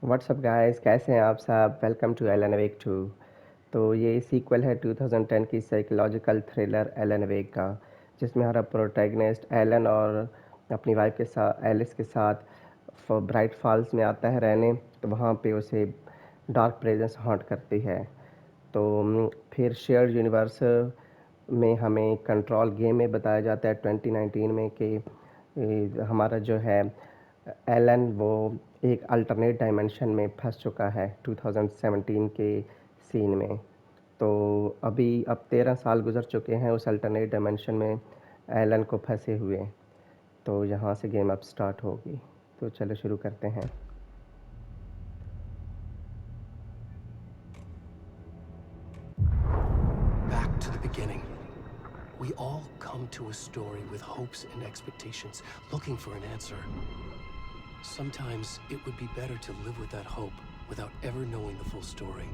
WhatsApp guys, कैसे हैं आप सब। वेलकम टू एलन वेक 2। तो ये सीक्वल है 2010 की साइकोलॉजिकल थ्रिलर एलन वेक का, जिसमें हमारा प्रोटैगनिस्ट एलन और अपनी वाइफ के साथ एलिस के साथ ब्राइट फॉल्स में आता है रहने। तो वहाँ पे उसे डार्क प्रेजेंस हॉन्ट करती है। तो फिर शेयर यूनिवर्स में हमें कंट्रोल गेम में बताया जाता है 2019 में कि हमारा जो है एलन वो एक अल्टरनेट डायमेंशन में फंस चुका है 2017 के सीन में। तो अभी अब 13 साल गुजर चुके हैं उस अल्टरनेट डायमेंशन में एलन को फंसे हुए। तो यहाँ से गेम अब स्टार्ट होगी। तो चलो शुरू करते हैं। Back to the beginning. We all come to a story with hopes and expectations, looking for an answer. Sometimes it would be better to live with that hope without ever knowing the full story.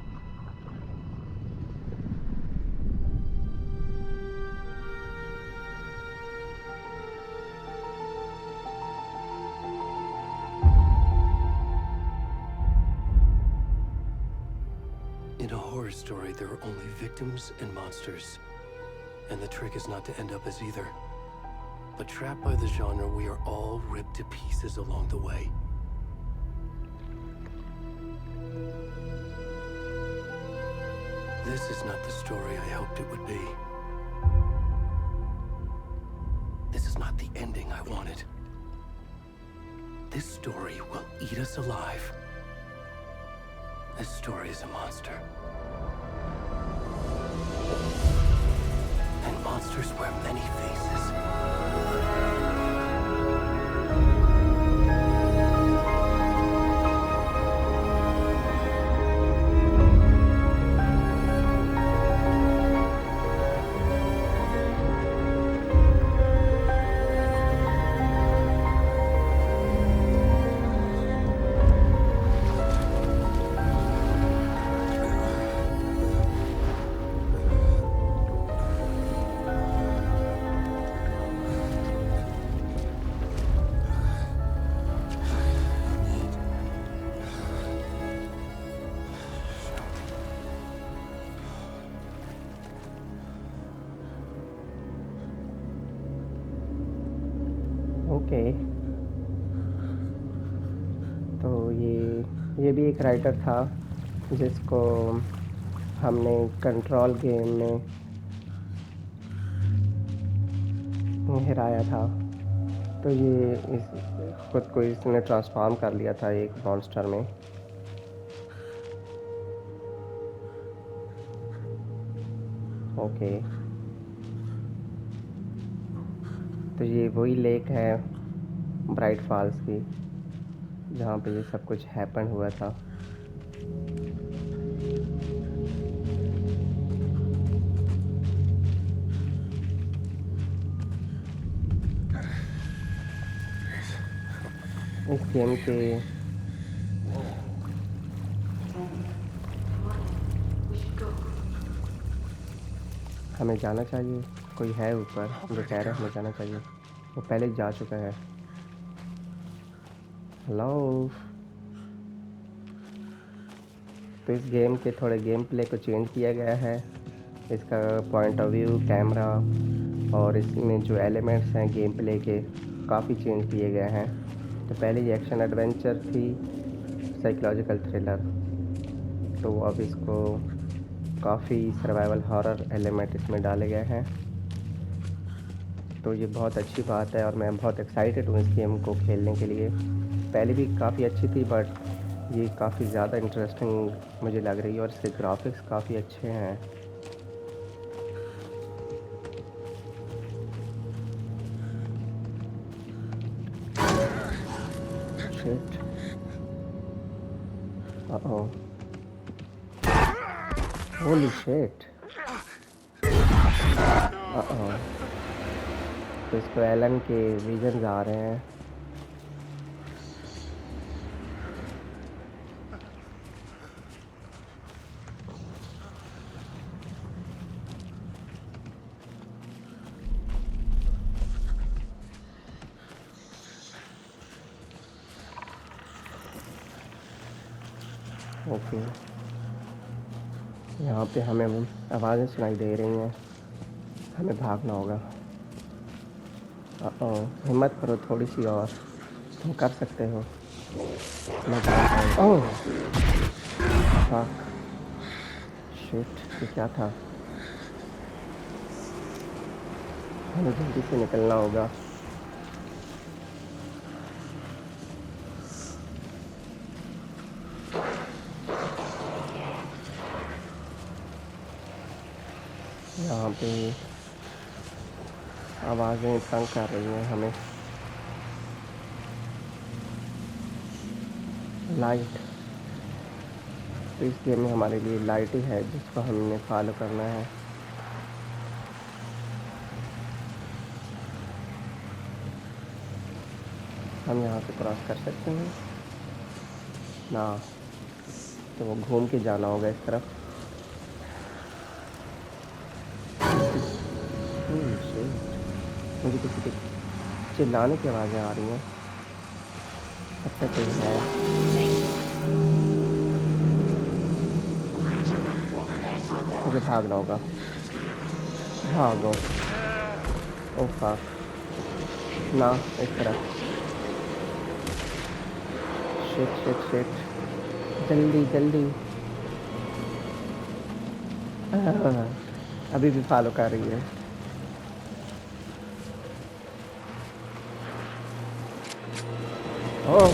In a horror story, there are only victims and monsters. And the trick is not to end up as either. But trapped by the genre, we are all ripped to pieces along the way. This is not the story I hoped it would be. This is not the ending I wanted. This story will eat us alive. This story is a monster. And monsters wear many faces. Okay, तो ये भी एक writer था जिसको हमने control game में हराया था। तो ये खुद को इसने ट्रांसफॉर्म कर लिया था एक मॉन्स्टर में। ओके, तो ये वही लेक है ब्राइट फॉल्स की, जहाँ पे ये सब कुछ हैपन हुआ था। इस गेम के हमें जाना चाहिए। कोई है ऊपर जो कह रहा है हमें जाना चाहिए। वो पहले जा चुका है। हेलो। तो इस गेम के थोड़े गेम प्ले को चेंज किया गया है। इसका पॉइंट ऑफ व्यू, कैमरा और इसमें जो एलिमेंट्स हैं गेम प्ले के काफ़ी चेंज किए गए हैं। तो पहले ये एक्शन एडवेंचर थी, साइकोलॉजिकल थ्रिलर। तो अब इसको काफ़ी सर्वाइवल हॉरर एलिमेंट इसमें डाले गए हैं। तो ये बहुत अच्छी बात है और मैं बहुत एक्साइटेड हूँ इस गेम को खेलने के लिए। पहले भी काफ़ी अच्छी थी बट ये काफ़ी ज़्यादा इंटरेस्टिंग मुझे लग रही है और इसके ग्राफिक्स काफ़ी अच्छे हैं। Shit, uh-oh, holy shit, uh-oh। तो इसको एलन के विजन्स आ रहे हैं। ओके, यहाँ पे हमें आवाज़ें सुनाई दे रही हैं, हमें भागना होगा। हिम्मत करो थोड़ी सी और, तुम कर सकते हो। मैं जानता हूँ। ओह फक, शिट, ये क्या था? हमें जल्दी से निकलना होगा। यहाँ पे आवाज़ें तंग कर रही हैं हमें। लाइट, तो इस गेम में हमारे लिए लाइट ही है जिसको हमने फॉलो करना है। हम यहाँ से क्रॉस कर सकते हैं ना, तो वो घूम के जाना होगा इस तरफ। मुझे किसी के चिल्लाने की आवाज़ें आ रही हैं। अच्छा कोई है। मुझे भागना होगा, भागो। ओह फक, ना इस तरफ। शिट शिट शिट, जल्दी जल्दी। अभी भी फॉलो कर रही है। ओह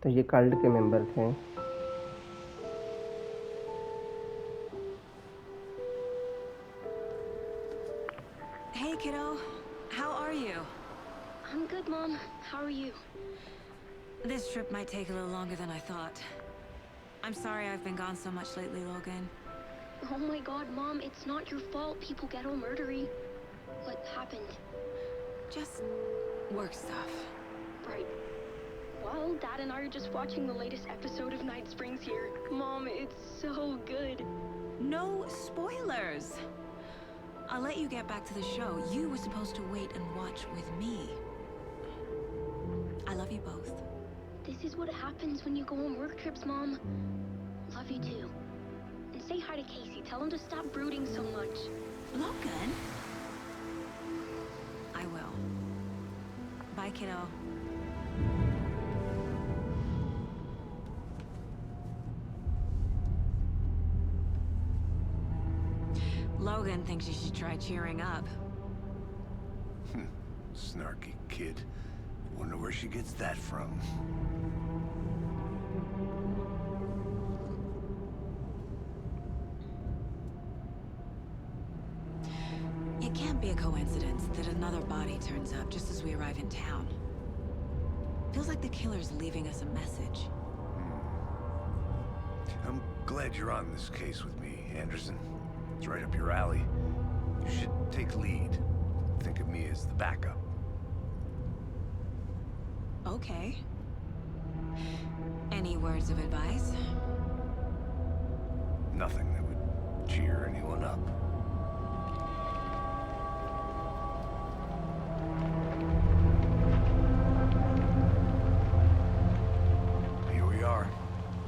तो ये कल्ट के मेंबर थे। Hey, kiddo. How are you? I'm good, Mom. How are you? This trip might take a little longer than I thought. I'm sorry I've been gone so much lately, Logan. Oh my god, Mom, it's not your fault people get all murdery. What happened? Just work stuff. Right. Well, Dad and I are just watching the latest episode of Night Springs here. Mom, it's so good. No spoilers! I'll let you get back to the show. You were supposed to wait and watch with me. I love you both. This is what happens when you go on work trips, Mom. Love you too. And say hi to Casey. Tell him to stop brooding so much. Logan? I will. Bye, kiddo. Logan thinks you should try cheering up. Snarky kid. Wonder where she gets that from. It can't be a coincidence that another body turns up just as we arrive in town. Feels like the killer's leaving us a message. I'm glad you're on this case with me, Anderson. It's right up your alley. You should take lead. Think of me as the backup. Okay. Any words of advice? Nothing that would cheer anyone up. Here we are.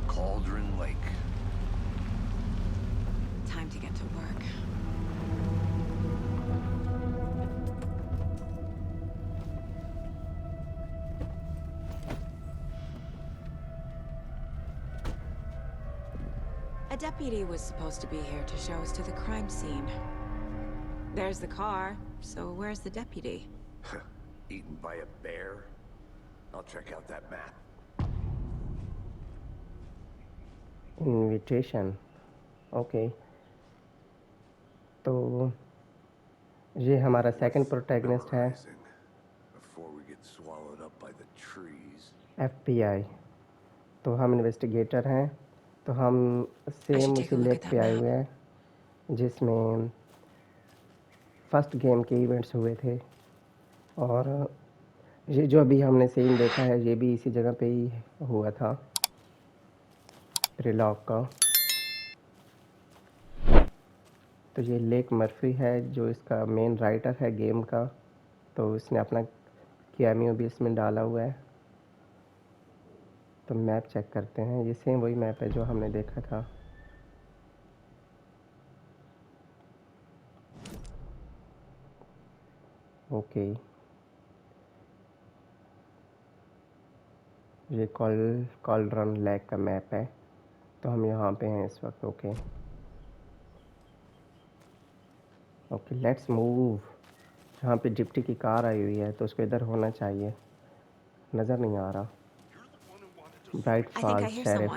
Cauldron Lake. Time to get to work. A deputy was supposed to be here to show us to the crime scene. There's the car, so where's the deputy? Eaten by a bear? I'll check out that map. Invitation okay तो ये हमारा second protagonist है Before we get swallowed up by the trees. FBI तो हम investigator हैं तो हम same उसी लेक पे आए हुए हैं जिसमें फर्स्ट गेम के इवेंट्स हुए थे और ये जो अभी हमने सीन देखा है ये भी इसी जगह पे ही हुआ था प्रीलॉग का। तो ये लेक मर्फी है जो इसका मेन राइटर है गेम का, तो इसने अपना कैमियो भी इसमें डाला हुआ है। तो मैप चेक करते हैं, ये सेम वही मैप है जो हमने देखा था। ओके, ये कॉल्ड्रन लेक का मैप है, तो हम यहाँ पे हैं इस वक्त। Okay okay let's move. यहाँ पे डिप्टी की कार आई हुई है तो उसको इधर होना चाहिए, नज़र नहीं आ रहा। Bright Falls sheriff.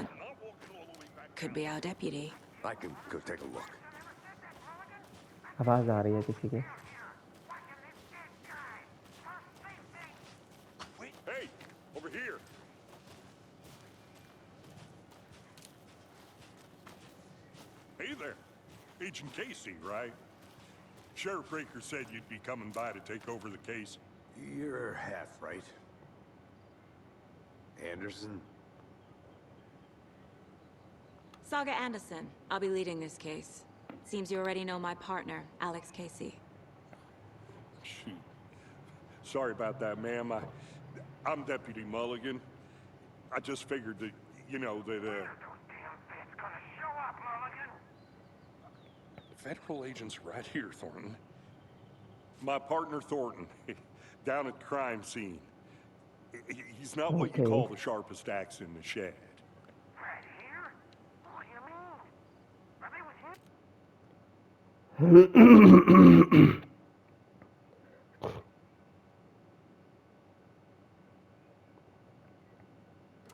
Could be our deputy. I can go take a look. आवाज़ आ रही है किसी की। Hey, over here. Hey there. Agent Casey, right? Sheriff Breaker said you'd be coming by to take over the case. You're half right. Anderson? Saga Anderson. I'll be leading this case. Seems you already know my partner, Alex Casey. Shoot. Sorry about that, ma'am. I'm Deputy Mulligan. I just figured that, you know, that, Federal agents right here, Thornton. My partner, Thornton, down at the crime scene. He's not what you call the sharpest axe in the shed. Right here? What do you mean? Are they with him?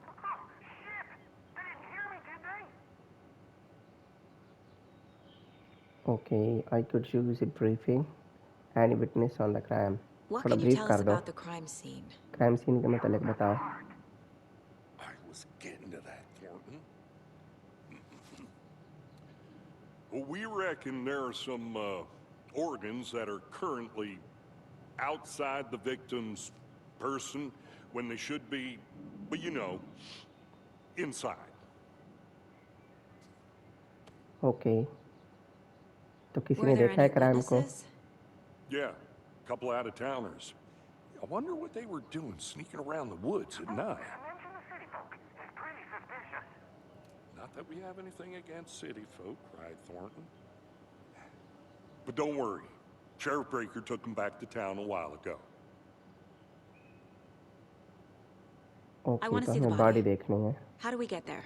Oh, shit! They didn't hear me, did they? Okay, I could use a briefing. Any witness on the crime? What थोड़ा can you brief tell कर us दो। about the crime scene? Crime scene के मतलब बताओ। I was getting to that, Thornton. Well, we reckon there are some organs that are currently outside the victim's person when they should be, but you know, inside. Okay, तो किसी Were ने there देखा है any crime को? witnesses? Yeah, a couple out-of-towners. I wonder what they were doing sneaking around the woods at night. Mention the city folk. It's pretty suspicious. Not that we have anything against city folk, right, Thornton? But don't worry. Sheriff Breaker took them back to town a while ago. I okay, want तो to see the हमें body body. देखनी है। How do we get there?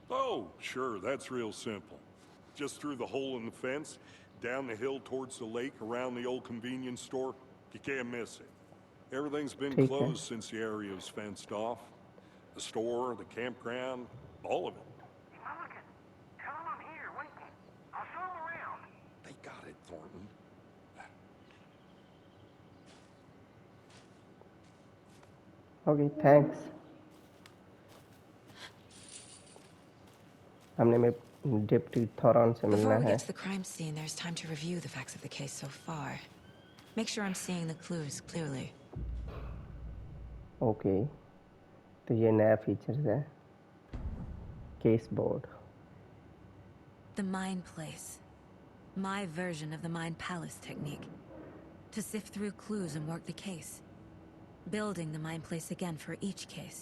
Oh, sure, that's real simple. Just through the hole in the fence, down the hill towards the lake, around the old convenience store. You can't miss it. Everything's been ठीक है। closed since the area was fenced off. The store, the campground, all of it. Mulligan, tell them I'm here, waiting. I'll show them around. They got it, Thornton. Okay thanks. हमने में deputy थॉरन से Before मिलना we है। get to the crime scene, there's time to review the facts of the case so far. Make sure I'm seeing the clues clearly. Okay, तो ये नया features है, case board. The Mind Place. My version of the Mind Palace technique. To sift through clues and work the case. Building the Mind Place again for each case.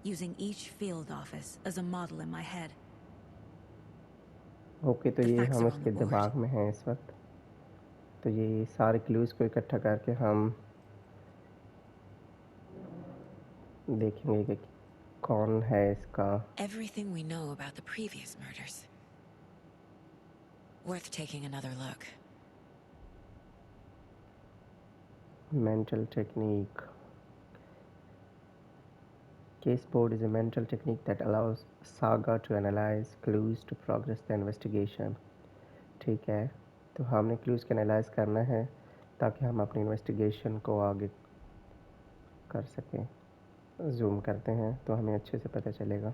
Using each field office as a model in my head. Okay, तो The ये facts हम are on इसके the board. दिमाग में हैं इस वक्त। तो ये सारे क्लूज़ को इकट्ठा करके हम देखेंगे कि कौन है इसका। Everything we know about the previous murders. Worth taking another look. Mental technique. Case board is a mental technique that allows Saga to analyze clues to progress the investigation. ठीक है, तो हमने क्लूज़ को एनालाइज करना है ताकि हम अपनी इन्वेस्टिगेशन को आगे कर सकें। जूम करते हैं तो हमें अच्छे से पता चलेगा।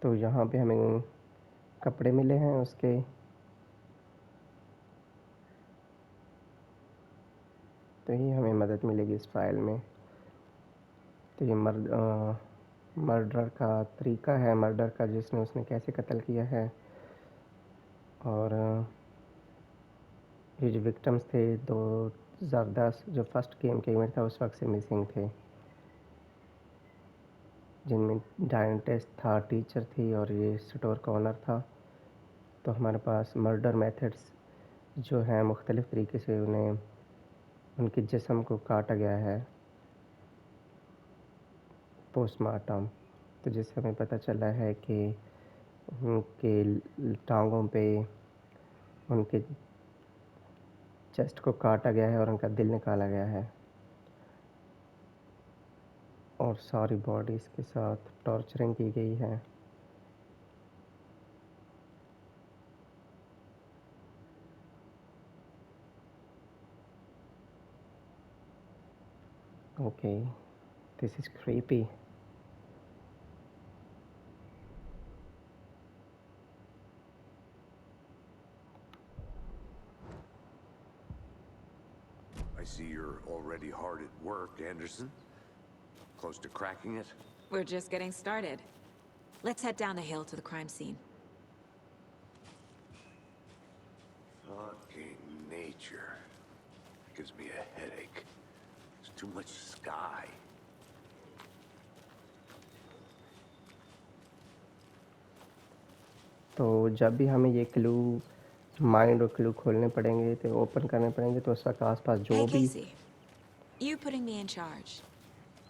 तो यहाँ पे हमें कपड़े मिले हैं उसके, तो ये हमें मदद मिलेगी इस फाइल में। तो ये मर्डर का तरीका है, मर्डर का जिसने उसने कैसे कत्ल किया है, और ये जो विक्टिम्स थे 2010 जो फर्स्ट गेम के इवेंट था उस वक्त से मिसिंग थे, जिनमें डायंटिस्ट था, टीचर थी और ये स्टोर का ओनर था। तो हमारे पास मर्डर मेथड्स जो हैं मुख्तलिफ़ तरीके से उन्हें उनके जिस्म को काटा गया है पोस्टमार्टम, तो जिससे हमें पता चला है कि उनके टांगों पे उनके चेस्ट को काटा गया है और उनका दिल निकाला गया है, और सारी बॉडीज़ के साथ टॉर्चरिंग की गई है। Okay, this is creepy. I see you're already hard at work, Anderson. Close to cracking it? We're just getting started. Let's head down the hill to the crime scene. Fucking nature. Gives me a headache. There's too much sky. तो जब भी हमें ये clue mind और clue खोलने पड़ेंगे तो open करने पड़ेंगे, तो उस वक्त आसपास जो Hey, भी Casey. You putting me in charge.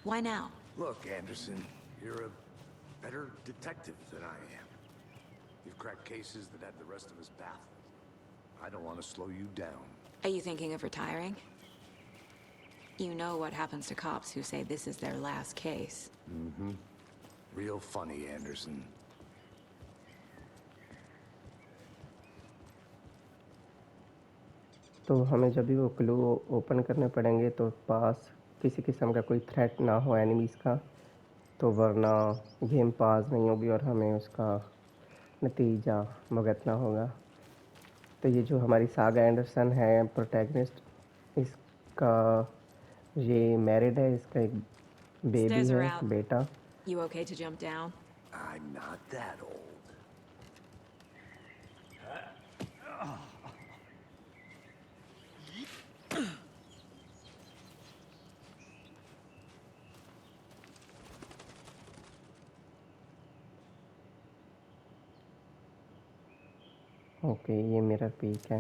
Why now? Look, Anderson, you're a better detective than I am. You've cracked cases that had the rest of us baffled. I don't want to slow you down. Are you thinking of retiring? You know what happens to cops who say this is their last case. Mm-hmm. Real funny, Anderson. तो हमें जब भी वो clue open करने पड़ेंगे तो पास किसी किस्म का कोई थ्रेट ना हो एनिमीज़ का, तो वरना गेम पास नहीं होगी और हमें उसका नतीजा भुगतना होगा। तो ये जो हमारी सागा एंडरसन है प्रोटैगनिस्ट, इसका ये मैरिड है, इसका एक बेबी Stairs are है, out. बेटा। You okay to jump down? I'm not that old. Okay, ये मिरर पीक है।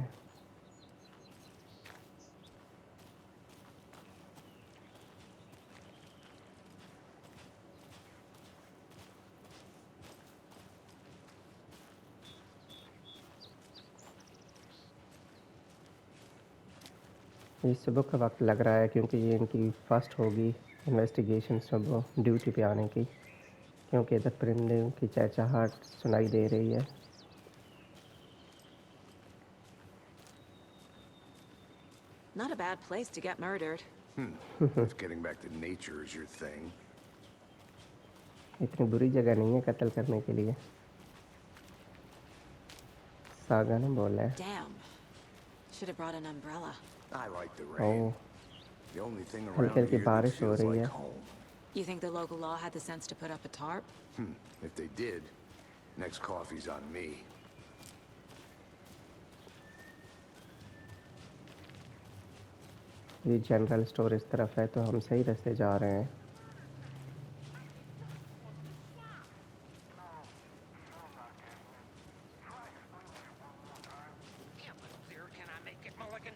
ये सुबह का वक्त लग रहा है क्योंकि ये इनकी फर्स्ट होगी इन्वेस्टिगेशन सुबह ड्यूटी पे आने की, क्योंकि इधर परिंदे की चहचहाहट सुनाई दे रही है। Not a bad place to get murdered. If getting back to nature is your thing. इतनी बुरी जगह नहीं है कत्ल करने के लिए, सागा ने बोला है। Damn. Should have brought an umbrella. I like the rain. Oh, The only thing हल्की around हल्की here that बारिश हो feels रही like है। home. You think the local law had the sense to put up a tarp? If they did, next coffee's on me. ये general store इस तरफ है, तो हम सही रास्ते जा रहे हैं। Can't little dear, can I make it, Mulligan?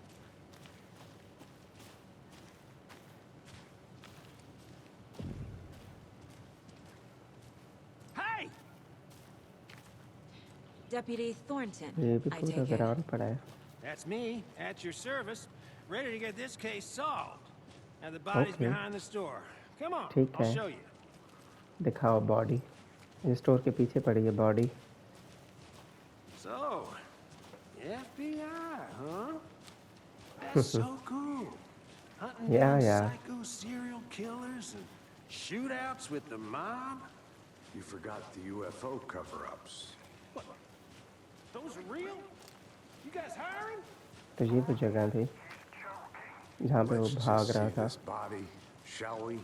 Hey! Deputy Thornton, ये भी I पूरा take it. वीरान पड़ा है। That's me, at your service, ready to get this case solved. Now the body's Okay. behind the store. Come on, ठीक I'll है। show you. दिखाओ body, ये स्टोर के पीछे पड़ी है body. So, FBI, huh? That's so cool. Hunting Yeah, down yeah. psycho serial killers and shootouts with the mob. You forgot the UFO cover-ups. Those are real? You guys hiring? तो ये वो जगह थी जहाँ पे वो Let's भाग just रहा see था। this body, shall we?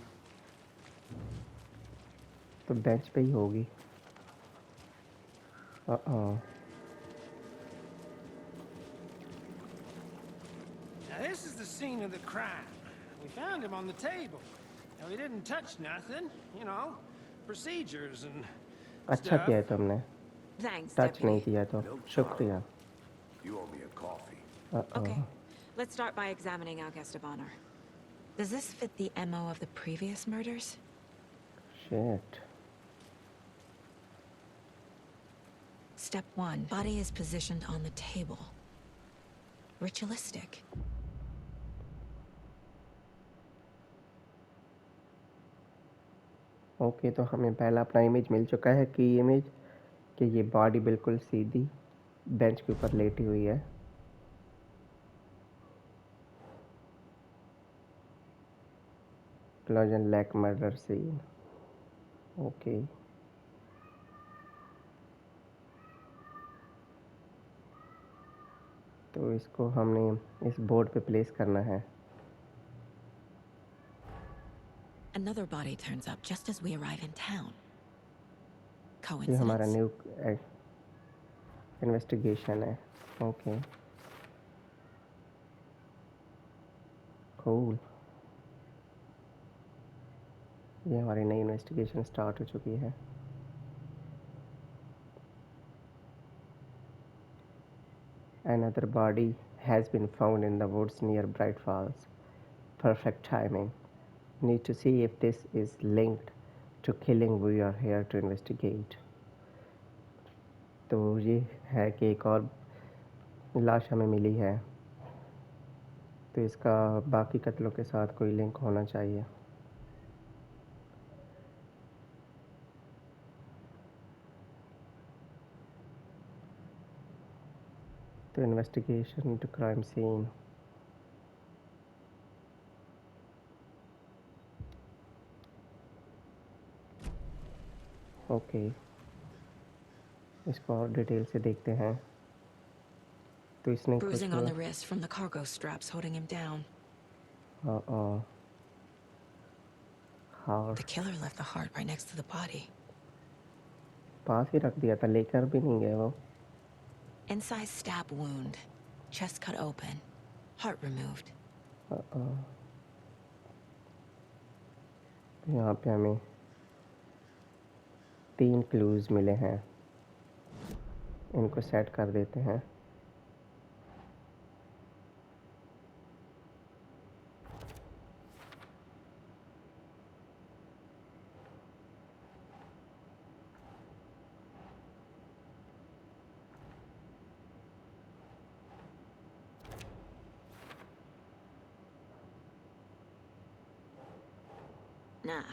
तो बेंच पे ही होगी। Now this is the scene of the crime. We found him on the table. Now he didn't touch nothing, you know, procedures and अच्छा किया है तुमने, Thanks, टच नहीं Deputy. किया तो शुक्रिया। You owe me a coffee. Okay, let's start by examining our guest of honor. Does this fit the MO of the previous murders? Shit. Step 1. Body is positioned on the table. Ritualistic. Okay, तो हमें पहला अपना image मिल चुका है कि image कि ये body बिल्कुल सीधी बेंच के ऊपर लेटी हुई है। क्लोजन लैक मर्डर सीन। ओके, तो इसको हमने इस बोर्ड पे प्लेस करना है। Another body turns up just as we arrive in town. ये हमारा Coincidence? न्यू इन्वेस्टिगेशन है। Okay, cool. ये हमारी नई इन्वेस्टिगेशन स्टार्ट हो चुकी है। Another body has been found in the woods near Bright Falls. Perfect timing. Need to see if this is linked to killing we are here to investigate. तो ये है कि एक और लाश हमें मिली है, तो इसका बाकी कत्लों के साथ कोई लिंक होना चाहिए। तो investigation to crime scene. Okay, इसको और डिटेल से देखते हैं। तो इसने कुछ Bruising on the wrist from the cargo straps holding him down. Heart The killer left the heart right next to the body. पास ही रख दिया था, लेकर भी नहीं गए वो। Incise stab wound. Chest cut open. Heart removed. यहाँ पे हमें 3 क्लूज मिले हैं, इनको सेट कर देते हैं। Nah.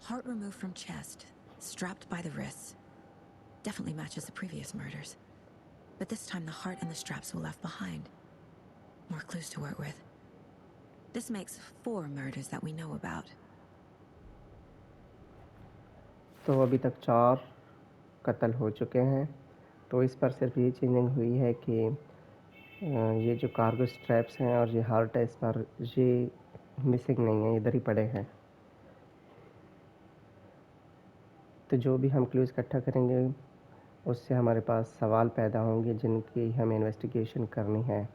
Heart removed from chest, strapped by the wrists. Definitely matches the previous murders. But this time the heart and the straps were left behind. More clues to work with. This makes 4 murders that we know about. तो अभी तक 4 कत्ल हो चुके हैं। तो इस पर सिर्फ ये चेंजिंग हुई है कि ये जो कार्गो स्ट्रैप्स हैं और ये हार्ट है, इस पर ये मिसिंग नहीं है, इधर ही पड़े हैं। तो जो भी हम क्लूज़ इकट्ठा करेंगे उससे हमारे पास सवाल पैदा होंगे जिनकी हमें इन्वेस्टिगेशन करनी है।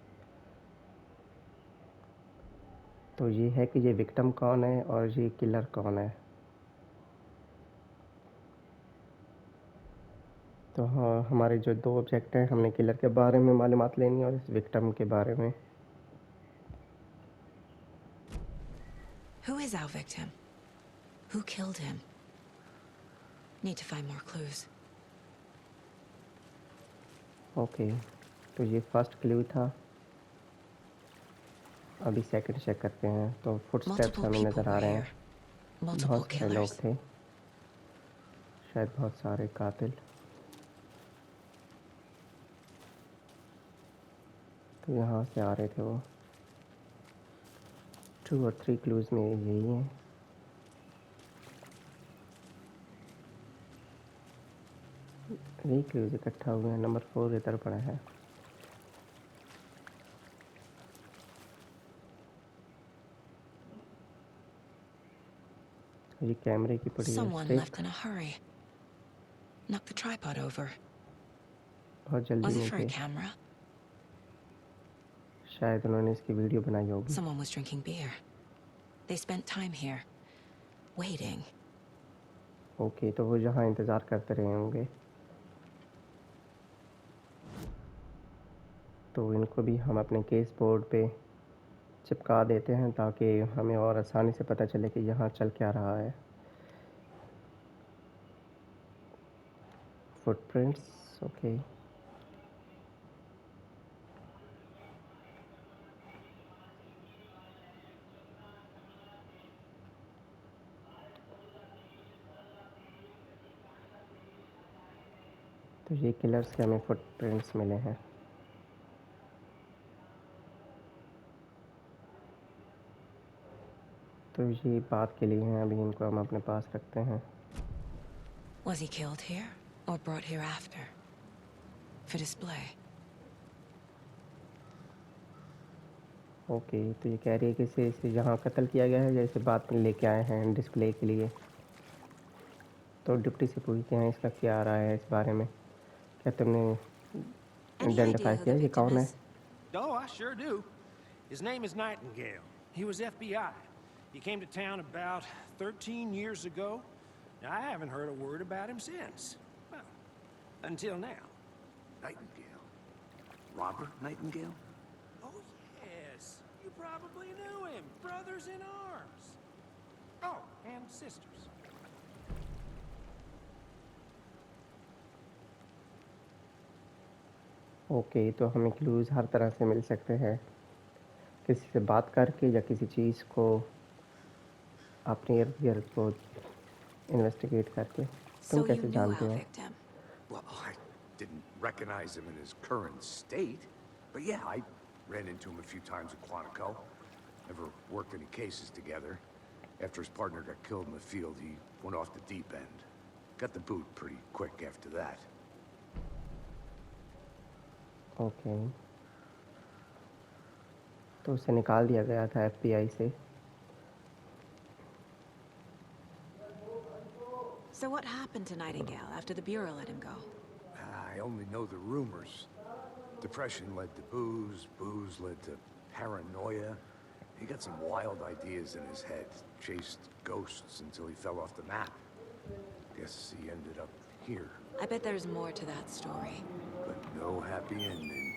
तो ये है कि ये विक्टिम कौन है और ये किलर कौन है। तो हाँ, हमारे जो 2 ऑब्जेक्ट हैं, हमने किलर के बारे में मालूमात लेनी है और इस विक्टिम के बारे में। Who is our victim? Who killed him? Need to find more clues. Okay, तो ये फर्स्ट क्लू था। अभी सेकंड चेक करते हैं। तो फुटस्टेप्स Multiple हमें people नज़र आ were रहे here. हैं। Multiple बहुत सारे लोग killers. थे, शायद बहुत सारे कातिल। तो यहाँ से आ रहे थे वो। 2 और 3 क्लूज़ में यही हैं। यही क्लूज़ इकट्ठा हुए हैं। नंबर 4 इधर पड़ा है। ये कैमरे की पड़ी है Someone stick. left in a hurry. Knocked the tripod over. बहुत जल्दी Was it में for a थे। camera? शायद उन्होंने इसकी वीडियो बनाई होगी। Someone was drinking beer. They spent time here, waiting. Okay, तो वो जहाँ इंतज़ार करते रहे होंगे। तो इनको भी हम अपने केस बोर्ड पे चिपका देते हैं ताकि हमें और आसानी से पता चले कि यहाँ चल क्या रहा है। Footprints, okay. तो ये किलर्स के हमें फुटप्रिंट्स मिले हैं। तो ये बात के लिए हैं, अभी इनको हम अपने पास रखते हैं। Was he killed here or brought here after? For display. Okay, तो ये कह रही है कि इसे यहाँ कत्ल किया गया है या इसे बाद में लेके आए हैं डिस्प्ले के लिए। तो डिप्टी से पूछते हैं इसका क्या राय है इस बारे में। क्या तुमने Any idea आइडेंटिफाई who किया the ये victim कौन है? is? Oh, I sure do. His name is Nightingale. He was FBI. He came to town about 13 years ago. Now, I haven't heard a word about him since. Well, until now. Nightingale. Robert Nightingale? Oh, yes. You probably knew him. Brothers in arms. Oh, and sisters. Okay, तो हमें clues हर तरह से मिल सकते हैं, किसी से बात करके या किसी चीज़ को अपने इर्द गिर्द को इन्वेस्टिगेट करके। तुम So you कैसे knew जानते our हो? victim. Well, I didn't recognize him in his current state. But yeah, I ran into him a few times at Quantico. Never worked any cases together. After his partner got killed in the field, he went off the deep end. got the boot pretty quick after that. Okay, तो उसे निकाल दिया गया था FBI से। So what happened to Nightingale after the Bureau let him go? I only know the rumors. Depression led to booze, booze led to paranoia. He got some wild ideas in his head, chased ghosts until he fell off the map. Guess he ended up here, I bet there's more to that story. but no happy ending.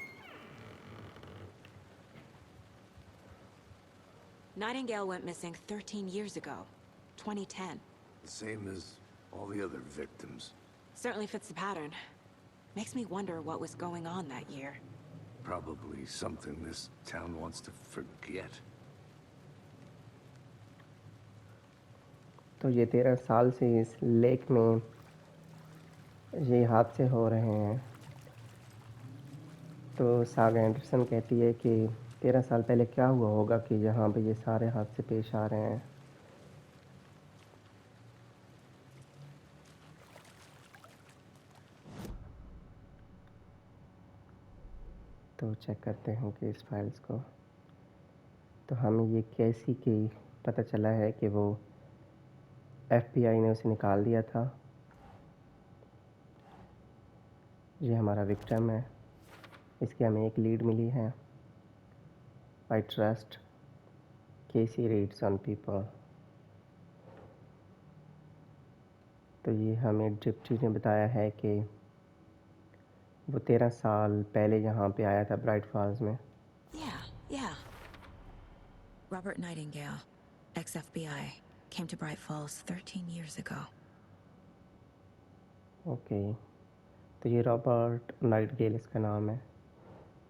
Nightingale went missing 13 years ago, 2010. The same as all the other victims. Certainly fits the pattern. Makes me wonder what was going on that year. Probably something this town wants to forget. तो ये 13 साल से इस lake में ये हादसे हो रहे हैं। तो सागा एंडरसन कहती है कि 13 साल पहले क्या हुआ होगा कि यहाँ पे ये सारे हादसे पेश आ रहे हैं। तो चेक करते हैं कि इस फाइल्स को। तो हमें ये कैसी की पता चला है कि वो एफबीआई ने उसे निकाल दिया था। ये हमारा विक्टिम है, इसकी हमें एक लीड मिली है। I trust Casey reads on people. तो ये हमें डिप्टी ने बताया है कि वो 13 साल पहले यहाँ पे आया था ब्राइट फॉल्स में। Yeah. Robert Nightingale, ex-FBI, came to Bright Falls 13 years ago. Okay, तो ये रॉबर्ट नाइटगेल इसका नाम है।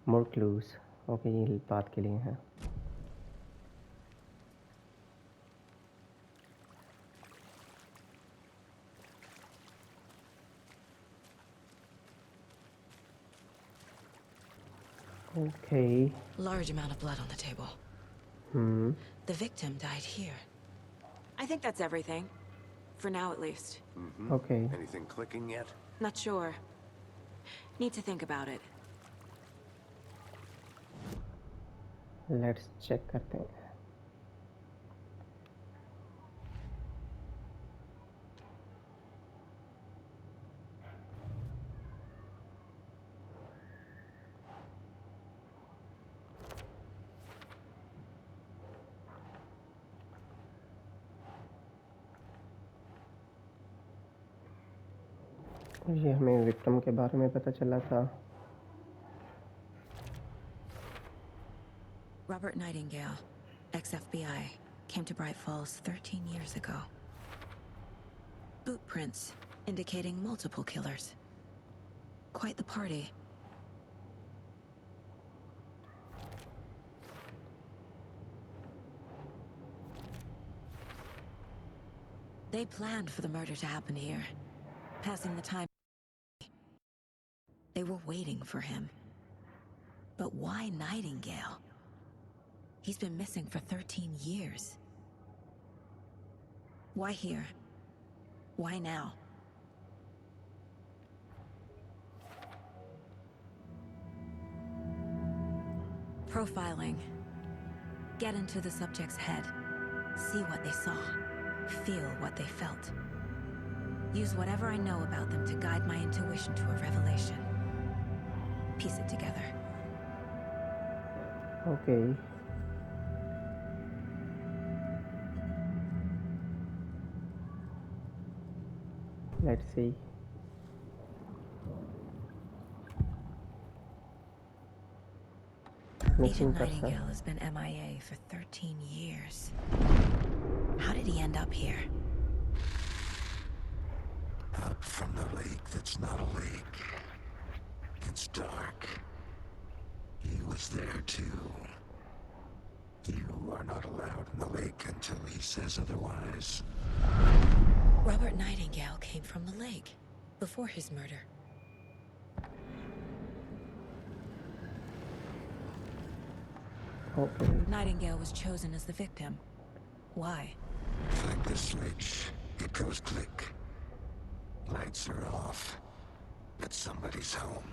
मोर क्लूज, ओके, ये बात के लिए हैं। Okay. Large amount of blood on the table. The victim died here. I think that's everything. For now, at least. Okay. Anything clicking yet? Not sure. Need to think about it. Let's check करते हैं। ये हमें victim के बारे में पता चला था। Robert Nightingale, ex-FBI, came to Bright Falls 13 years ago. Boot prints indicating multiple killers. Quite the party. They planned for the murder to happen here, passing the time. They were waiting for him. But why Nightingale? He's been missing for 13 years. Why here? Why now? Profiling. Get into the subject's head. See what they saw. Feel what they felt. Use whatever I know about them to guide my intuition to a revelation. Piece it together. Okay. Let's see. Missing Agent person. Nightingale has been MIA for 13 years. How did he end up here? Up from the lake that's not a lake. It's dark. He was there too. You are not allowed in the lake until he says otherwise. Robert Nightingale came from the lake before his murder. Okay. Nightingale was chosen as the victim. Why? Flick the switch. It goes click. lights are off. But somebody's home.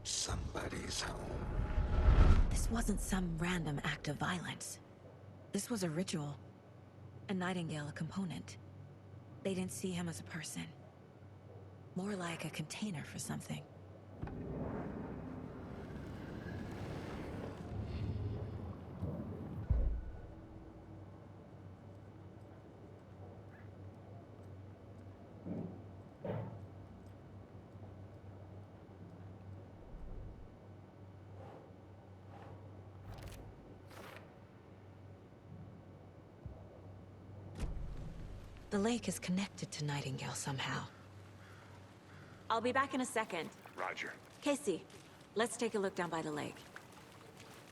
Somebody's home. This wasn't some random act of violence. This was a ritual. A Nightingale a component. They didn't see him as a person. More like a container for something. The lake is connected to Nightingale somehow. I'll be back in a second. Roger. Casey, let's take a look down by the lake.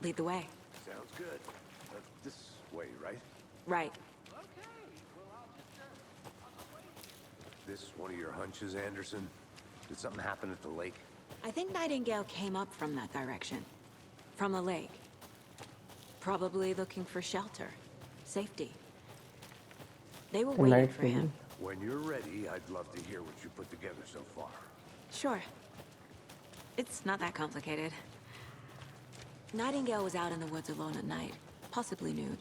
Lead the way. Sounds good. This way, right? Right. This one of your hunches, Anderson? Did something happen at the lake? I think Nightingale came up from that direction. From the lake. Probably looking for shelter. Safety. They were waiting for him. When you're ready, I'd love to hear what you put together so far. Sure. It's not that complicated. Nightingale was out in the woods alone at night, possibly nude.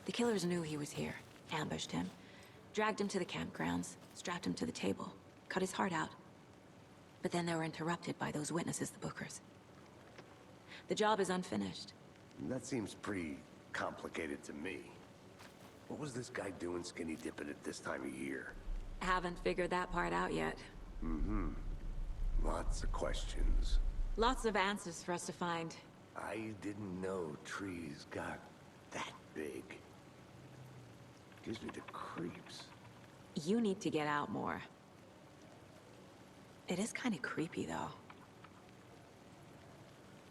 The killers knew he was here, ambushed him, dragged him to the campgrounds, strapped him to the table, cut his heart out. But then they were interrupted by those witnesses, the Bookers. The job is unfinished. That seems pretty complicated to me. What was this guy doing skinny dipping at this time of year? Haven't figured that part out yet. Mm-hmm. Lots of questions. Lots of answers for us to find. I didn't know trees got that big. Gives me the creeps. You need to get out more. It is kind of creepy, though.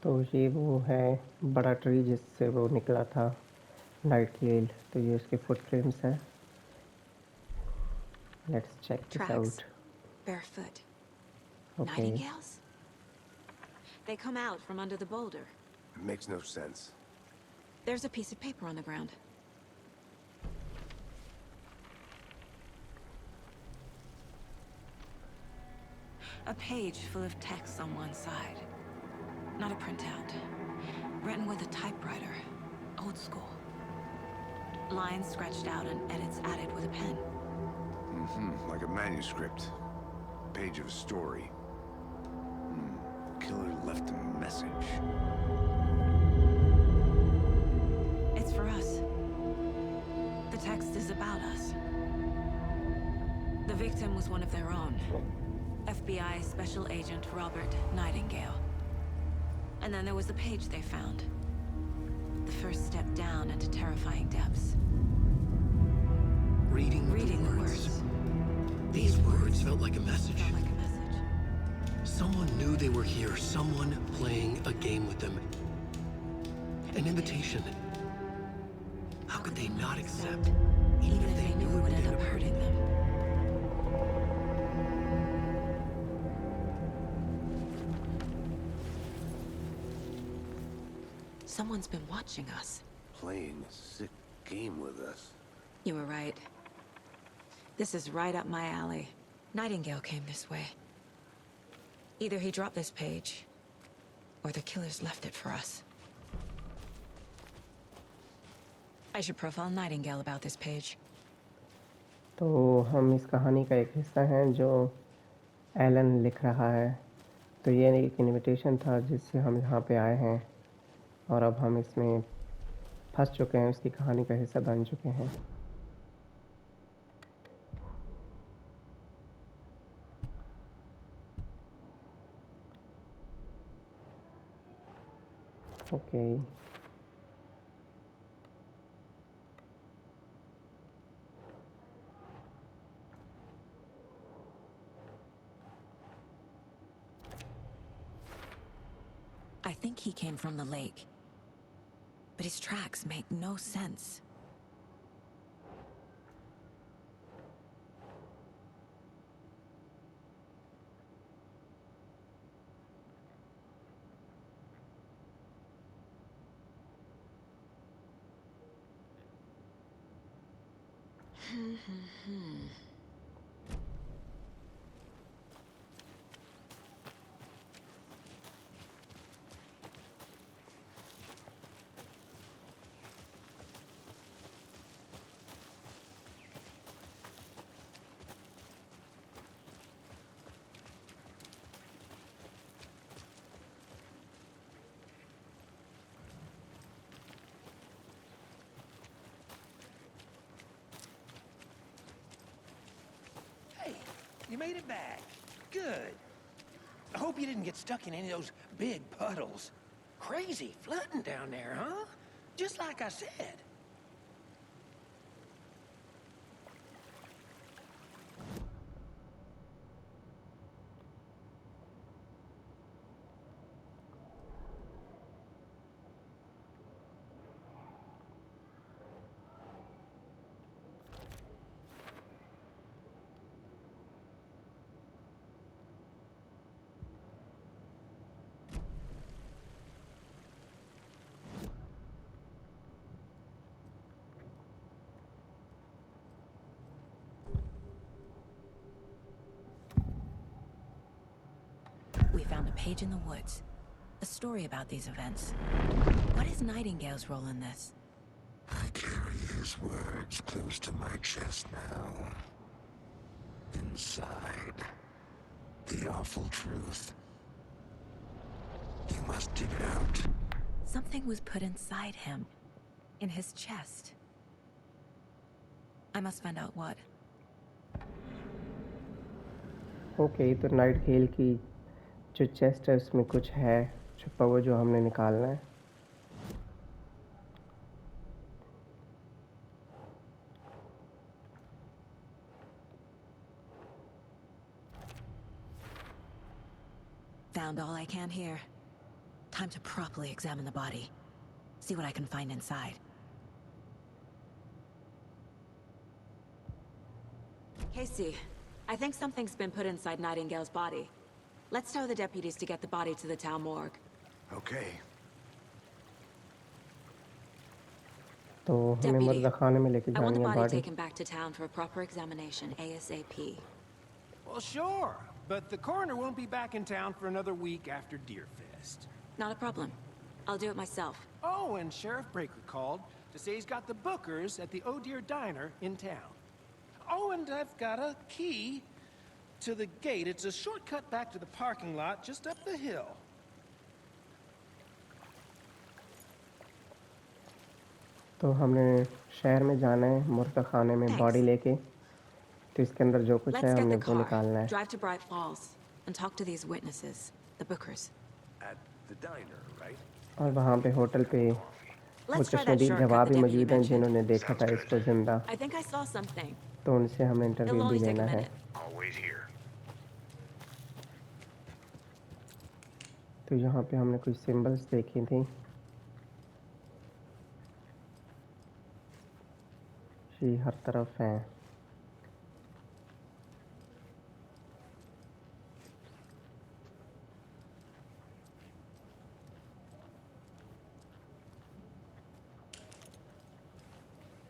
तो ये वो है बड़ा tree जिससे वो निकला था नाइटगेल, तो ये उसके फुटप्रिंट्स हैं. Let's check this Tracks. out. Barefoot. Okay. Nightingales? They come out from under the boulder. It makes no sense. There's a piece of paper on the ground. A page full of text on one side. Not a printout. Written with a typewriter. Old school. Lines scratched out and edits added with a pen. Mm-hmm. Like a manuscript. Page of a story. Killer left a message. It's for us. The text is about us. The victim was one of their own. FBI Special Agent Robert Nightingale. And then there was the page they found. The first step down into terrifying depths. Reading the words. These words felt like a message. Felt like a message. Someone knew they were here. Someone playing a game with them. An invitation. How could they not accept? Even if they knew it would end up hurting them. Someone's been watching us. Playing a sick game with us. You were right. This is right up my alley. Nightingale came this way. Either he dropped this page, or the killers left it for us. I should profile Nightingale about this page. तो हम इस कहानी का एक हिस्सा हैं जो Elon लिख रहा है. तो ये एक इनविटेशन था जिससे हम यहाँ पे आए हैं और अब हम इसमें फंस चुके हैं, उसकी कहानी का हिस्सा बन चुके हैं. Okay. I think he came from the lake. But his tracks make no sense. You made it back. Good. I hope you didn't get stuck in any of those big puddles. Crazy flooding down there, huh? Just like I said. We found a page in the woods. A story about these events. What is Nightingale's role in this? I carry his words close to my chest now. Inside, the awful truth. You must dig it out. Something was put inside him. In his chest. I must find out what. Okay तो night गेल की जो chest है उसमें कुछ है छुपा हुआ जो हमने निकालना है। Found all I can here. Time to properly examine the body. See what I can find inside. Casey, I think something's been put inside Nightingale's body. Let's tell the deputies to get the body to the town morgue. Okay. तो हमें मर्द खाने में लेके I want जानी the है body body. taken back to town for a proper examination ASAP. Well, sure. But the coroner won't be back in town for another week after Deerfest. Not a problem. I'll do it myself. Oh, and Sheriff Breaker called to say he's got the bookers at the Oh Dear Diner in town. Oh, and I've got a key to the gate. It's a shortcut back to the parking lot just up the hill. तो हमने शहर में जाना है मुर्दा खाने में body लेके। तो इसके अंदर जो कुछ है Let's get हमने the वो car, निकालना है। drive to Bright Falls, and talk to these witnesses, the bookers. At the diner, right? और वहाँ पे होटल पे वो Let's try that चश्मदीद shortcut गवाह the भी deputy मौजूद हैं mentioned. जिन्होंने देखा था इसको जिंदा। I think I saw something. तो उनसे हमने It'll इंटरव्यू भी only take लेना a है। minute. I'll wait here. तो यहाँ पे हमने कुछ सिंबल्स देखी थी। ये हर तरफ हैं।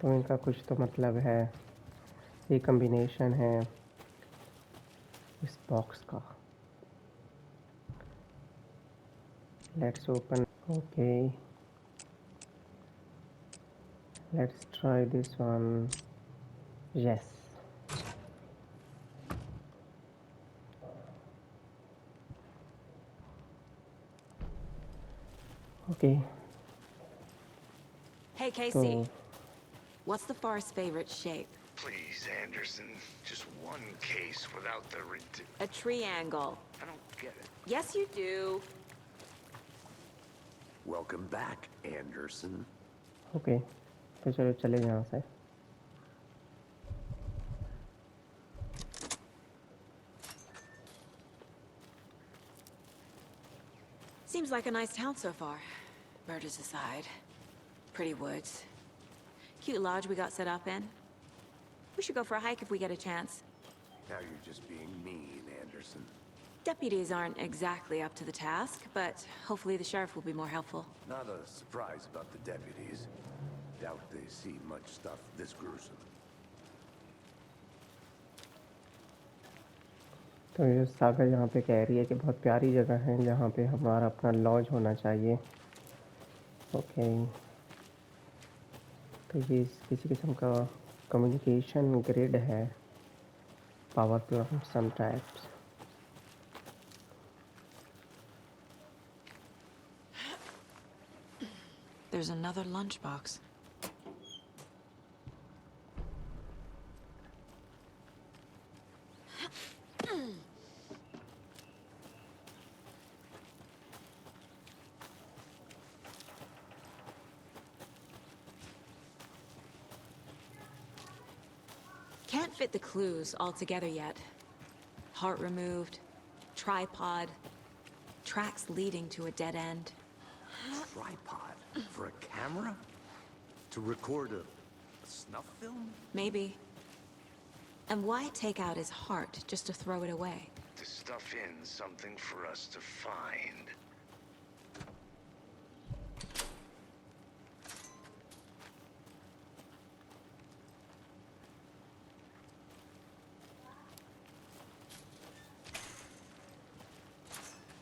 तो इनका कुछ तो मतलब है। ये कॉम्बिनेशन है इस बॉक्स का। Let's open. Okay let's try this one. Yes okay Hey, Casey. What's the forest's favorite shape? Please, Anderson. Just one case without the A triangle. I don't get it. Yes, you do. Welcome back, Anderson. Okay तो चलो चले यहाँ से। Seems like a nice town so far. Murders aside. Pretty woods. Cute lodge we got set up in. We should go for a hike if we get a chance. Now you're just being mean, Anderson. Deputies aren't exactly up to the task, but hopefully the sheriff will be more helpful. Not a surprise about the deputies. Doubt they see much stuff this gruesome. तो ये सागर यहाँ पे कह रही है कि बहुत प्यारी जगह है जहाँ पे हमारा अपना लॉज होना चाहिए। ओके तो ये किसी किस्म का कम्युनिकेशन ग्रिड है, power plant some types. There's another lunchbox. can't fit the clues all together yet. Heart removed, tripod, tracks leading to a dead end. Tripod? For a camera? To record a snuff film? Maybe. And why take out his heart just to throw it away? To stuff in something for us to find.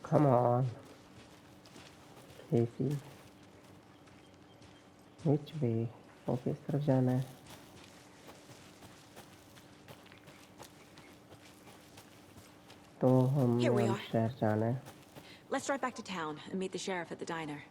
Come on. Casey. Which way? Okay इस तरफ जाना है. तो Here we हमें are. शहर जाना है. Let's drive back to town and meet the sheriff at the diner.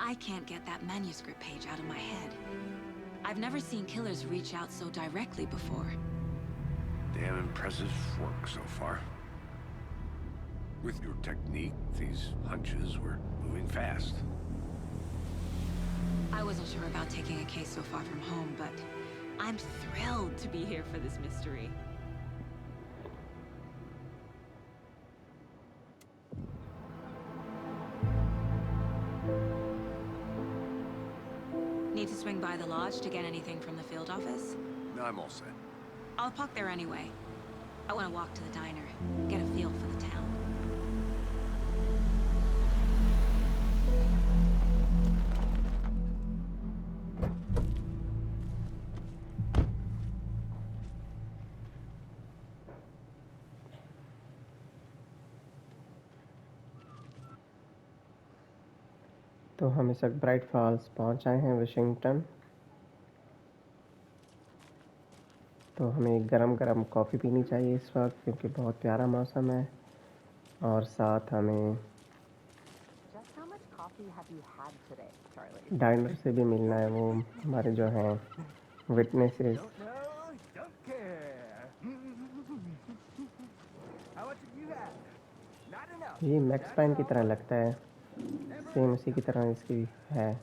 I can't get that manuscript page out of my head. I've never seen killers reach out so directly before. Damn impressive work so far. With your technique, these hunches were moving fast. I wasn't sure about taking a case so far from home, but I'm thrilled to be here for this mystery. Need to swing by the lodge to get anything from the field office? No, I'm all set. I'll park there anyway. I want to walk to the diner, get a feel for the town. तो हम इस वक्त bright false पहुंच आए हैं Washington. तो हमें गरम गरम कॉफ़ी पीनी चाहिए इस वक्त क्योंकि बहुत प्यारा मौसम है. और साथ हमें डाइनर से भी मिलना है. वो हमारे जो हैं विटनेसेस. ये मैक्स पाइन की तरह लगता है. सेम उसी की तरह इसकी है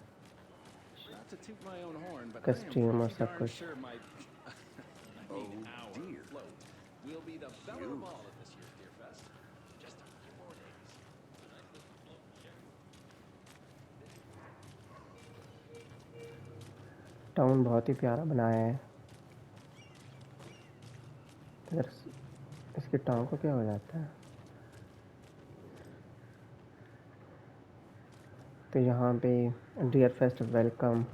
कस्ट्यूम और सब कुछ. We'll be the belle of all at this year's Deerfest. Just a few more days. Town बहुत ही प्यारा बनाया है. अगर इसके टाउन को क्या हो जाता है. तो यहाँ पे डियरफेस्ट वेलकम.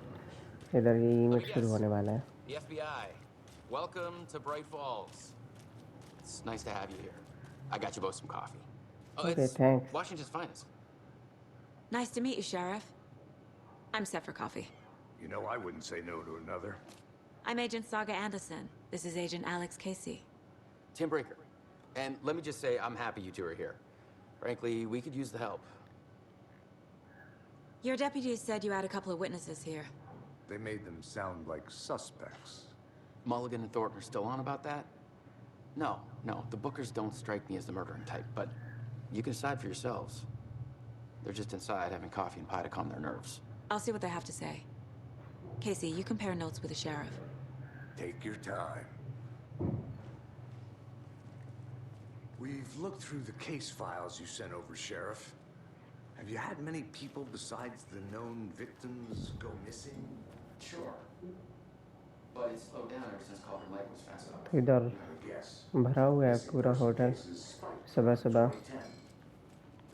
इधर ये इवेंट शुरू होने वाला है. The FBI. Welcome to Bright Falls. It's nice to have you here. I got you both some coffee. Oh, Okay, it's thanks. Washington's finest. Nice to meet you, Sheriff. I'm set for coffee. You know, I wouldn't say no to another. I'm Agent Saga Anderson. This is Agent Alex Casey. Tim Brinker. And let me just say, I'm happy you two are here. Frankly, we could use the help. Your deputies said you had a couple of witnesses here. They made them sound like suspects. Mulligan and Thornton are still on about that? No, the Bookers don't strike me as the murdering type, but you can decide for yourselves. They're just inside having coffee and pie to calm their nerves. I'll see what they have to say. Casey, you compare notes with the sheriff. Take your time. We've looked through the case files you sent over, Sheriff. Have you had many people besides the known victims go missing? Sure. But it's slowed down ever since Cauldron Lake was fenced off. इधर भरा हुआ है पूरा hotel सुबह सुबह.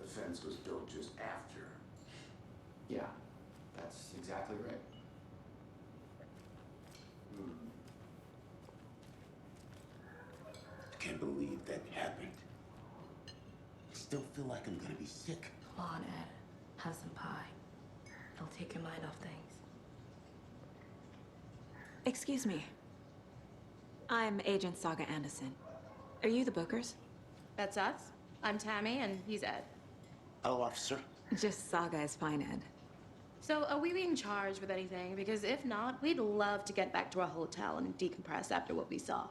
The fence was built just after. Yeah, that's exactly right. I can't believe that happened. I still feel like I'm gonna be sick. Come on, Ed. Have some pie. It'll take your mind off things. Excuse me. I'm Agent Saga Anderson. Are you the Bookers? That's us. I'm Tammy, and he's Ed. Hello, officer. Just Saga is fine, Ed. So, are we being charged with anything? Because if not, we'd love to get back to our hotel and decompress after what we saw.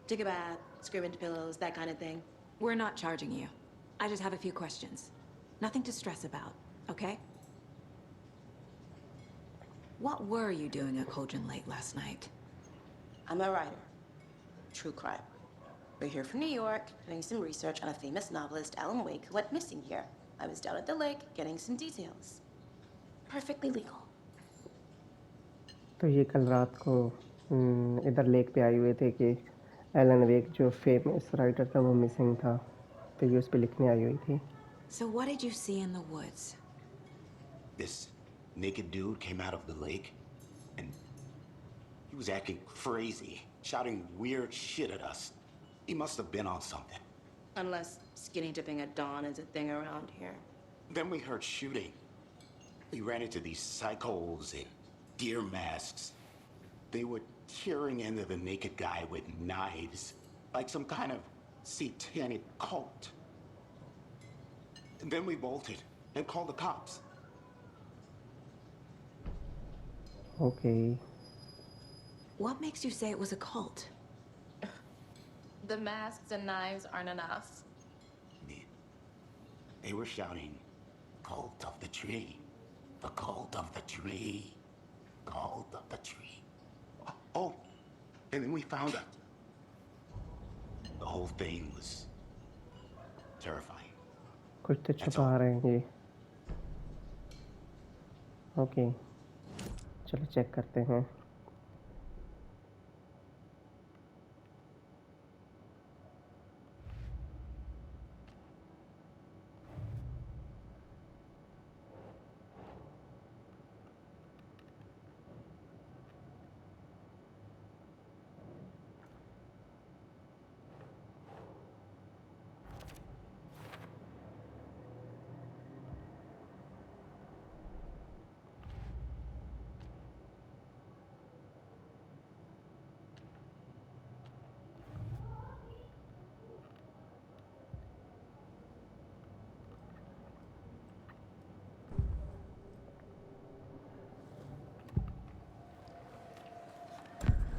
Take a bath, scream into pillows, that kind of thing. We're not charging you. I just have a few questions. Nothing to stress about, okay? What were you doing at Cauldron late last night? I'm a writer. True crime. We're here from New York, doing some research on a famous novelist, Alan Wake, who went missing here. I was down at the lake, getting some details. Perfectly legal. तो ये कल रात को इधर lake पे आए हुए थे कि एलन वेक जो फेमस राइटर था वो मिसिंग था, तो ये उस पे लिखने आई हुई थी। So what did you see in the woods? This naked dude came out of the lake, and he was acting crazy, shouting weird shit at us. He must have been on something. Unless skinny dipping at dawn is a thing around here. Then we heard shooting. We ran into these psychos in deer masks. They were tearing into the naked guy with knives, like some kind of satanic cult. And then we bolted and called the cops. Okay. What makes you say it was a cult? The masks and knives aren't enough. They were shouting, "Cult of the tree, the cult of the tree, cult of the tree." Oh, and then we found out. The whole thing was terrifying. कुछ तो छुपा रहे हैं ये। Okay, चलो check करते हैं।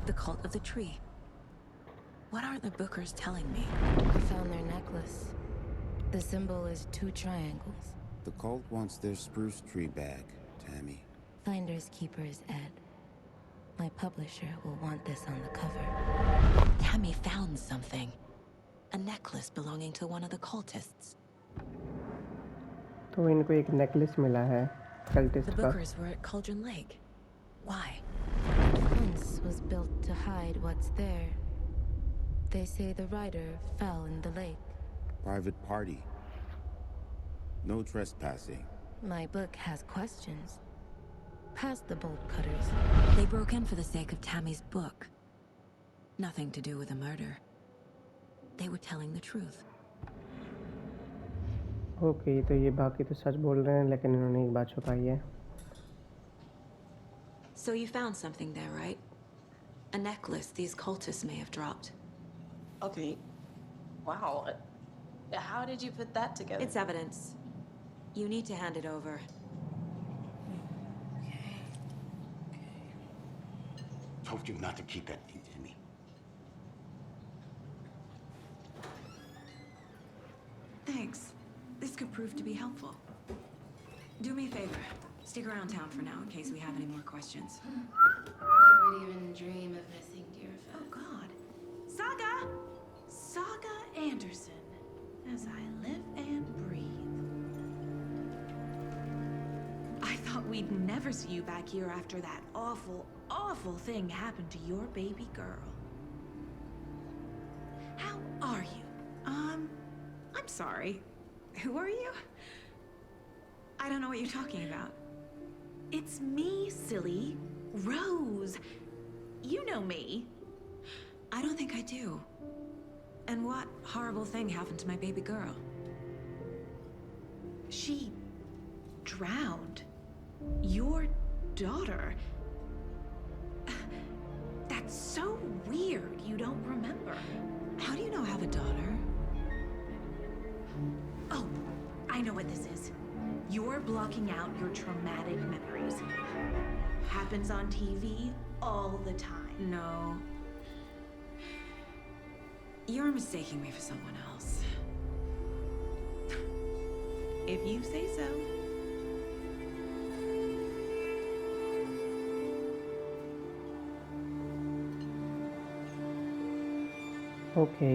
The cult of the tree. What aren't the Bookers telling me? I found their necklace. The symbol is 2 triangles. The cult wants their spruce tree back, Tammy. Finders keepers, Ed. My publisher will want this on the cover. Tammy found something. A necklace belonging to one of the cultists. तो इनको एक necklace मिला है cultist The का। Bookers were at Cauldron Lake. Why? Fence was built to hide what's there. They say the rider fell in the lake. Private party. No trespassing. My book has questions. Past the bolt cutters. They broke in for the sake of Tammy's book. Nothing to do with the murder. They were telling the truth. Okay, तो ये बाकी तो सच बोल रहे हैं, लेकिन इन्होंने एक बात छुपाई है। So you found something there, right? A necklace these cultists may have dropped. Okay. Wow. How did you put that together? It's evidence. You need to hand it over. Told you not to keep that thing to me. Thanks. This could prove to be helpful. Do me a favor. Stick around town for now in case we have any more questions. I would even dream of missing Deerfest. Oh, God. Saga Anderson. As I live and breathe. I thought we'd never see you back here after that awful, awful thing happened to your baby girl. How are you? I'm sorry. Who are you? I don't know what you're talking about. It's me, silly. Rose. You know me. I don't think I do. And what horrible thing happened to my baby girl? She drowned. Your daughter. That's so weird you don't remember. How do you know I have a daughter? Oh, I know what this is. You're blocking out your traumatic memories. Happens on TV all the time. No. You're mistaking me for someone else. If you say so. Okay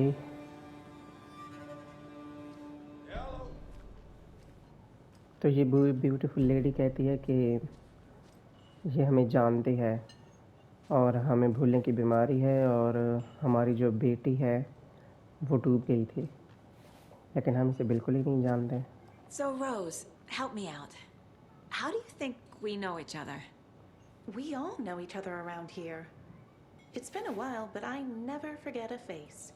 तो ये beautiful lady कहती है कि ये हमें जानती है और हमें भूलने की बीमारी है और हमारी जो बेटी है वो डूब गई थी लेकिन हम इसे बिल्कुल ही नहीं जानते. So, Rose, help me out. How do you think we know each other? We all know each other around here. It's been a while, but I never forget a face.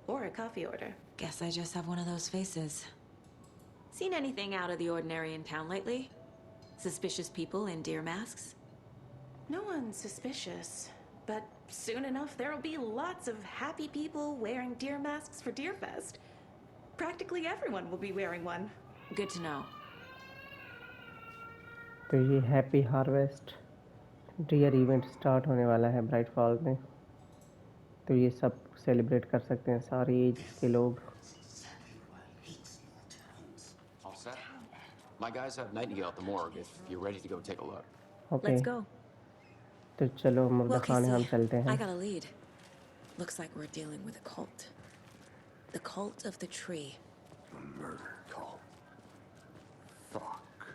Or a coffee order. Guess I just have one of those faces. Seen anything out of the ordinary in town lately? Suspicious people in deer masks? No one's suspicious. But soon enough, there'll be lots of happy people wearing deer masks for Deerfest. Practically everyone will be wearing one. Good to know. तो ये happy harvest dear event start होने वाला है bright fall में तो ये सब celebrate कर सकते हैं सारी एज के लोग. All set? My guys have Nightingale at the morgue if you're ready to go take a look. Okay Let's go. तो चलो मुर्गा Well, खाने हम Casey, चलते I हैं. got a lead. Looks like we're dealing with a cult. The cult of the tree. A murder cult. Fuck.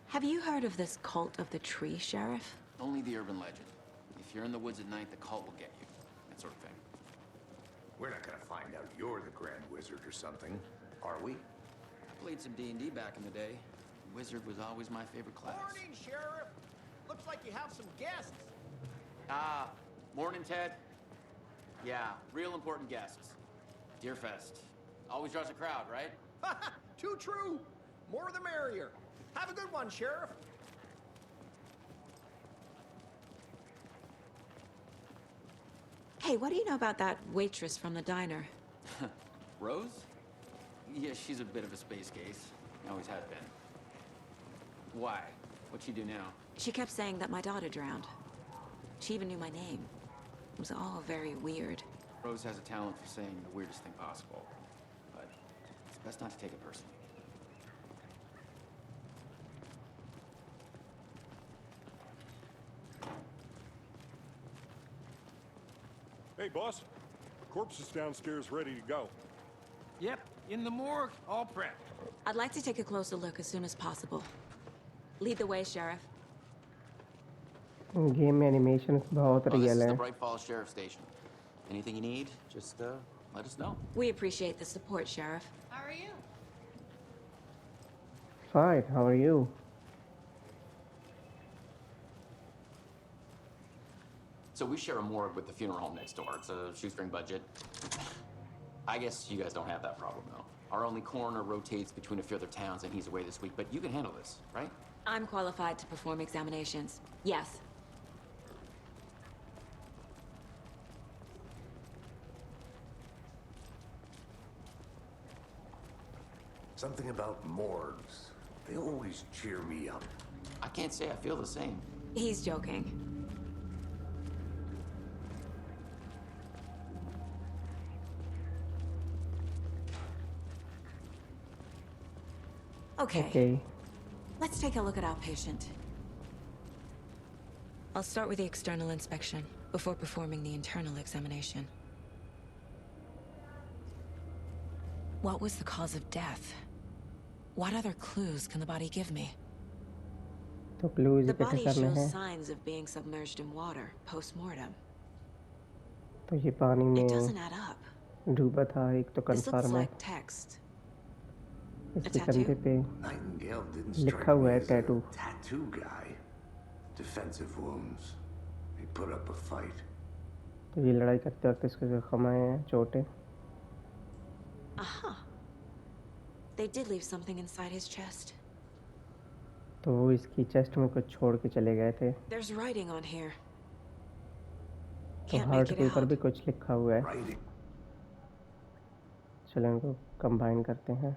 Have you heard of this cult of the tree, Sheriff? Only the urban legend. If you're in the woods at night, the cult will get you. That sort of thing. We're not gonna find out you're the Grand Wizard or something, are we? I played some D&D back in the day. Wizard was always my favorite class. Morning, Sheriff. Looks like you have some guests. Ah, morning, Ted. Yeah, real important guests. Deerfest. Always draws a crowd, right? Too true. More the merrier. Have a good one, Sheriff. Hey, what do you know about that waitress from the diner? Rose? Yeah, she's a bit of a space case. Always has been. Why? What'd she do now? She kept saying that my daughter drowned. She even knew my name. It was all very weird. Rose has a talent for saying the weirdest thing possible. But it's best not to take it personally. Hey, boss. Corpse is downstairs ready to go. Yep, in the morgue, all prepped. I'd like to take a closer look as soon as possible. Lead the way, Sheriff. Game में animation बहुत Well, this real is है. the Bright Falls Sheriff Station. Anything you need, just let us know. We appreciate the support, Sheriff. How are you? Fine, how are you? So we share a morgue with the funeral home next door. It's a shoestring budget. I guess you guys don't have that problem, though. Our only coroner rotates between a few other towns, and he's away this week. But you can handle this, right? I'm qualified to perform examinations. Yes. Something about morgues. They always cheer me up. I can't say I feel the same. He's joking. Okay. Okay. Let's take a look at our patient. I'll start with the external inspection before performing the internal examination. What was the cause of death? What other clues can the body give me? तो clues The इकट्ठे body करने shows हैं. signs of being submerged in water post-mortem. तो ये पानी It में doesn't add up. डूबा था एक तो This looks कंफर्म है. like text. इसके tattoo? कंधे पे Nightingale didn't लिखा strike हुआ me है as a tattoo. tattoo guy. Defensive wounds. He put up a fight. तो ये लड़ाई करते वक्त इसको जख्म आए हैं चोटें. Aha. They did leave something inside his chest. तो वो इसकी चेस्ट में कुछ छोड़ के चले गए थे. There's writing on here. तो Can't हार्ट make it के ऊपर out. भी कुछ लिखा हुआ है. चलो इनको कंबाइन करते हैं.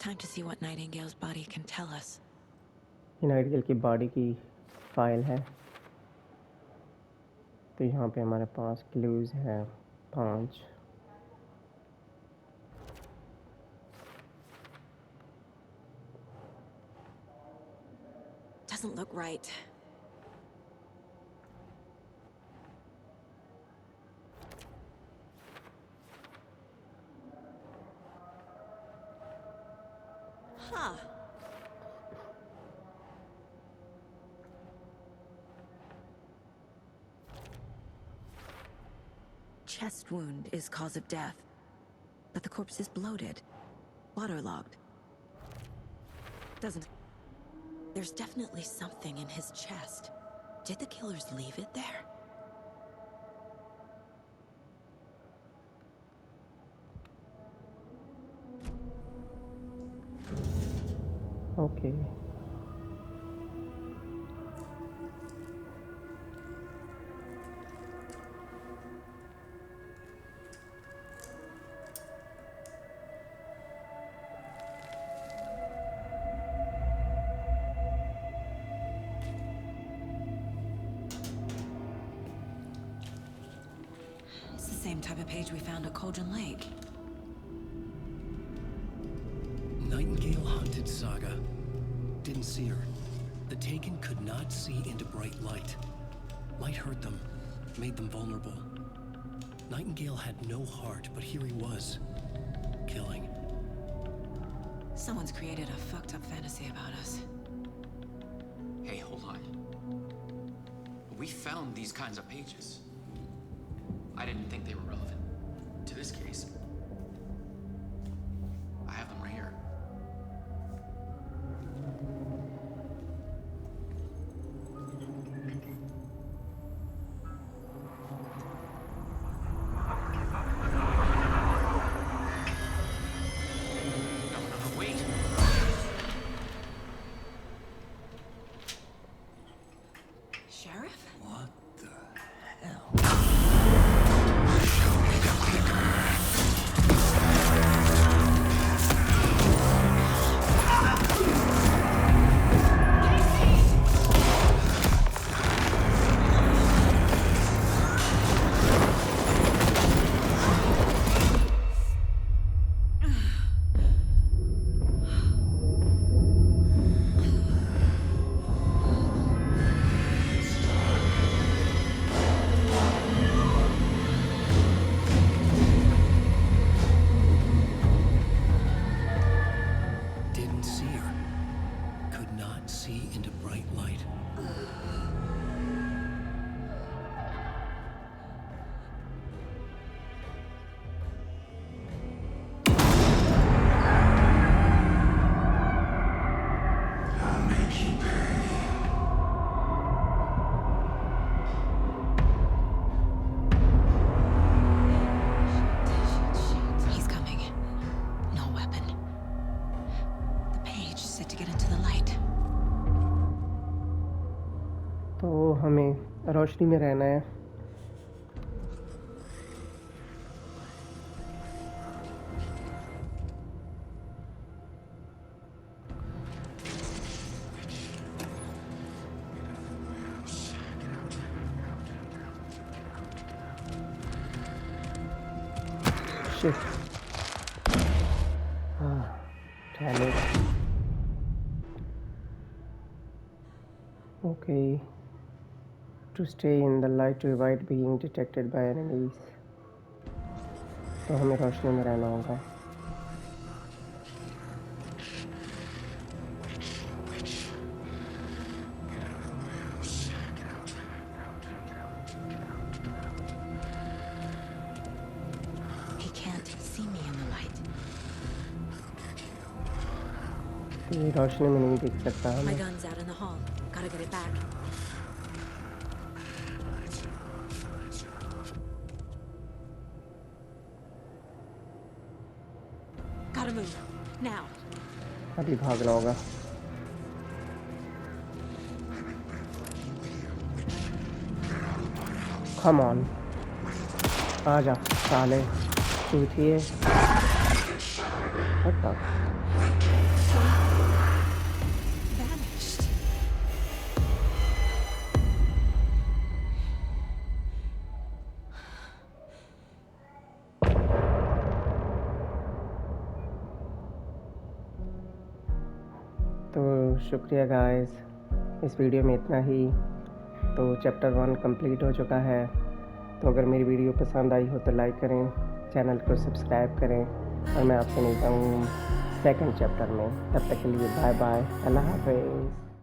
Time to see what Nightingale's body can tell us. ये नाइटगेल की बॉडी की फाइल है. तो यहाँ पे हमारे पास क्लूज हैं. 5. Doesn't look right. Huh. Chest wound is cause of death, but the corpse is bloated, waterlogged. Doesn't... There's definitely something in his chest. Did the killers leave it there? Okay. It's the same type of page we found at Cauldron Lake. Nightingale hunted Saga. Didn't see her. The Taken could not see into bright light. Light hurt them, made them vulnerable. Nightingale had no heart, but here he was, killing. Someone's created a fucked up fantasy about us. Hey, hold on. We found these kinds of pages. I didn't think they were relevant to this case. I have them right here. No, wait. Sheriff? What the hell? Didn't see her. Could not see into bright light. I'll make you pay. He's coming. No weapon. The page said to get into the light. तो हमें रोशनी में रहना है. Shit. Damn it. Okay. To stay in the light to avoid being detected by enemies. तो हमें रोशनी में रहना होगा. He can't see me in the light. ये रोशनी में नहीं दिख सकता My हमें. gun's out in the hall. Gotta get it back. Gotta move. Now. अभी भागना होगा. Come on. आजा साले चूतिए. What the? Vanished. तो शुक्रिया गाइस, इस वीडियो में इतना ही। तो चैप्टर 1 कंप्लीट हो चुका है। तो अगर मेरी वीडियो पसंद आई हो तो लाइक करें, चैनल को सब्सक्राइब करें और मैं आपसे मिलता हूँ सेकंड चैप्टर में। तब तक के लिए बाय बाय, अल्लाह हाफ़िज़।